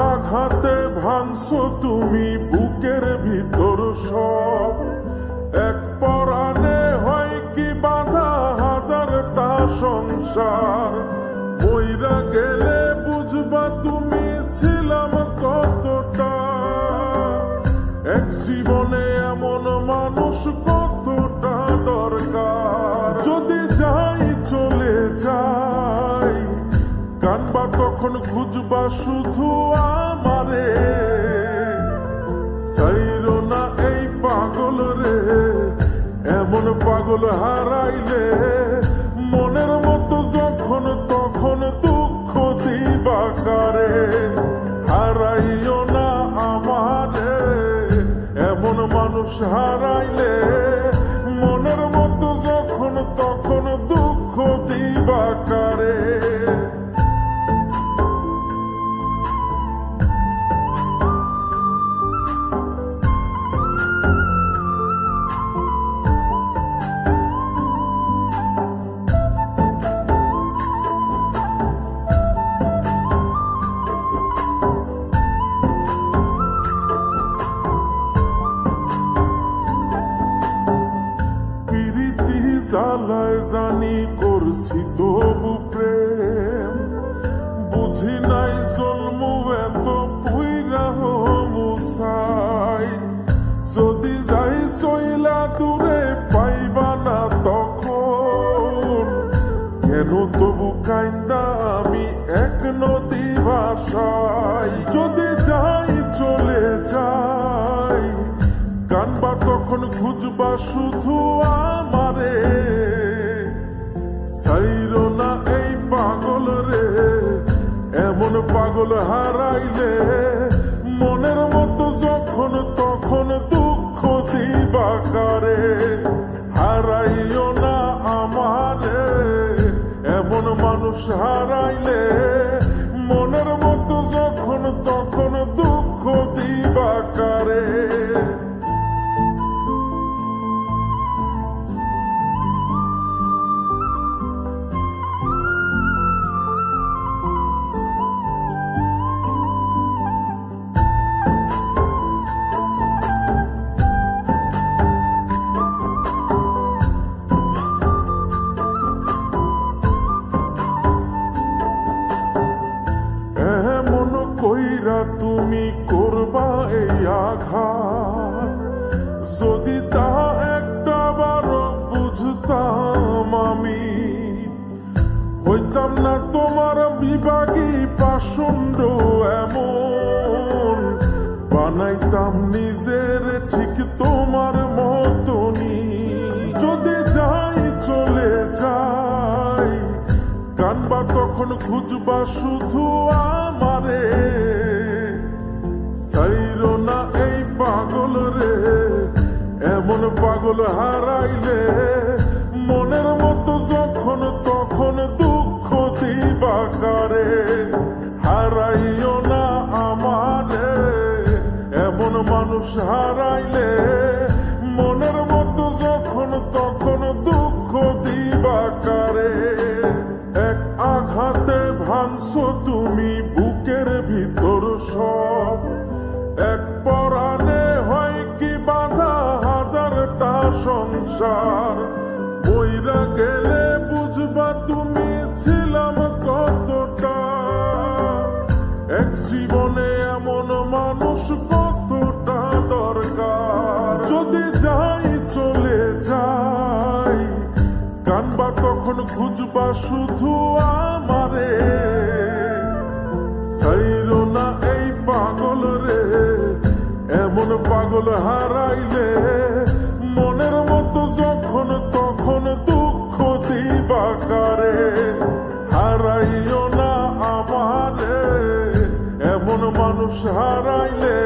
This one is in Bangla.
আঘাতে ভাঙছো তুমি বুকের ভিতর সব, এক পরাণে হয় কি বাঁধা হাজারটা সংসার। মইরা গেলে বুঝবা তুমি ছিলাম কতটা, এক জীবনে এমন মানুষ কতটা দরকার। যদি যাই চলে যাই কানবা তখন খুঁজবা শুধু আমারে, সাইরো না এই পাগল রে, এমন পাগল হারাইলে মনের মতো যখন তখন দুঃখ দিবা কারে। হারাইও না আমারে, এমন মানুষ হারাইলে মনের মতো যখন তখন দুঃখ দিবা কারে। জ্বালায় জানি করছি তবু প্রেম, বুঝি নাই জন্ম এত পুইরা মুসাই। যদি যাই চইলা দূরে পাইবা না তখন, কেন তবু কাইন্দা আমি এক নদী ভাষাই। যদি যাই চলে যাই কানবা তখন খুঁজবা শুধু আমারে, সাইরো না এই পাগল রে, এমন পাগল হারাইলে মনের মতো যখন তখন দুঃখ দিবা কারে। হারাইও না আমারে, এমন মানুষ হারাইলে মনের মতো যখন তখন দুঃখ দিবা কারে। কইরা তুমি করবা এই আঘাত, যদি তা একটা বার বুঝতাম আমি, হইতাম না তোমার বিভাগী পাষণ্ড এমন, বানাইতাম নিজের ঠিক তোমার মতনই। যদি যাই চলে যাই কানবা তখন খুঁজবা শুধু আমারে, সাইরো না এই পাগল রে, এমন পাগল হারাইলে মনের মতো যখন তখন দুঃখ দিবা কারে। হারাইও না আমারে, এমন মানুষ হারাইলে মনের মতো যখন তখন দুঃখ দিবা কারে। এক আঘাতে ভাঙছো তুমি বুকের ভিতর সব, এক পরাণে হয় কি বাঁধা হাজারটা সংসার। মইরা গেলে বুঝবা তুমি ছিলাম কতটা, এক জীবনে এমন মানুষ কতটা দরকার। যদি যাই চলে যাই কানবা তখন খুঁজবা শুধু আমারে, সাইরো না এই পাগল রে, এমন পাগল হারাইলে মনের মতো যখন তখন দুঃখ দিবা কারে। হারাইও না আমারে, এমন মানুষ হারাইলে